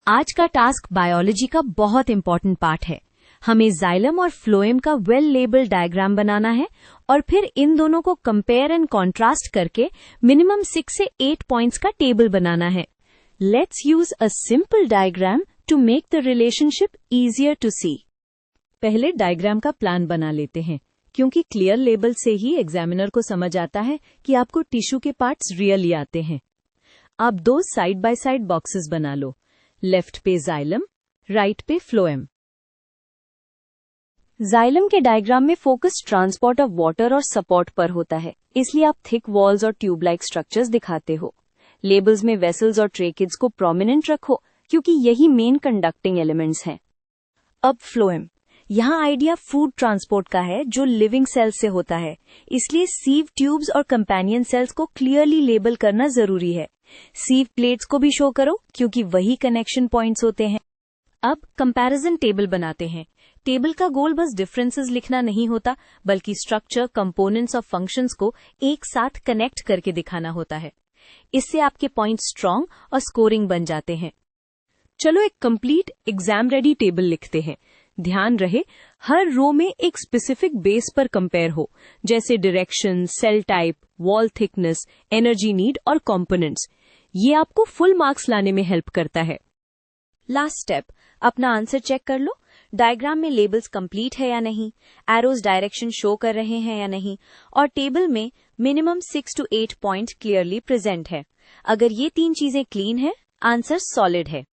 आज का task biology का बहुत इंपॉर्टेंट पार्ट है। हमें जाइलम और फ्लोएम का वेल लेबल डायग्राम बनाना है और फिर इन दोनों को कंपेयर एंड कॉन्ट्रास्ट करके मिनिमम 6 से 8 पॉइंट्स का टेबल बनाना है। Let's use a simple diagram to make the relationship easier to see. पहले डायग्राम का प्लान बना लेते हैं, क्योंकि क्लियर लेबल से ही एग्जामिनर को समझ आता है कि आपको टिश्यू के पार्ट्स रियली आते हैं। आप 2 साइड बाय साइड बॉक्सेस बना लो, लेफ्ट पे जाइलम, राइट पे फ्लोएम। जाइलम के डायग्राम में फोकस ट्रांसपोर्ट ऑफ वाटर और सपोर्ट पर होता है, इसलिए आप थिक वॉल्स और ट्यूब लाइक स्ट्रक्चर्स दिखाते हो। लेबल्स में वेसल्स और ट्रेकिड्स को प्रोमिनेंट रखो, क्योंकि यही मेन कंडक्टिंग एलिमेंट्स हैं। अब फ्लोएम, यहाँ आइडिया फूड ट्रांसपोर्ट का है, जो लिविंग सेल्स से होता है, इसलिए सीव ट्यूब्स और कंपेनियन सेल्स को क्लियरली लेबल करना जरूरी है। सीव प्लेट्स को भी शो करो, क्योंकि वही कनेक्शन पॉइंट्स होते हैं। अब कंपैरिजन टेबल बनाते हैं। टेबल का गोल बस डिफरेंसेस लिखना नहीं होता, बल्कि स्ट्रक्चर, कंपोनेंट्स और फंक्शंस को एक साथ कनेक्ट करके दिखाना होता है। इससे आपके पॉइंट स्ट्रांग और स्कोरिंग बन जाते हैं। चलो एक कंप्लीट एग्जाम रेडी टेबल लिखते हैं। ध्यान रहे, हर रो में एक स्पेसिफिक बेस पर कंपेयर हो, जैसे direction, cell type, wall thickness, energy need और कंपोनेंट्स। ये आपको फुल मार्क्स लाने में हेल्प करता है। लास्ट स्टेप, अपना आंसर चेक कर लो। डायग्राम में लेबल्स कंप्लीट है या नहीं, एरोज डायरेक्शन शो कर रहे हैं या नहीं, और टेबल में minimum 6 to 8 point clearly present है। अगर ये 3 चीजें क्लीन है, आंसर सॉलिड है।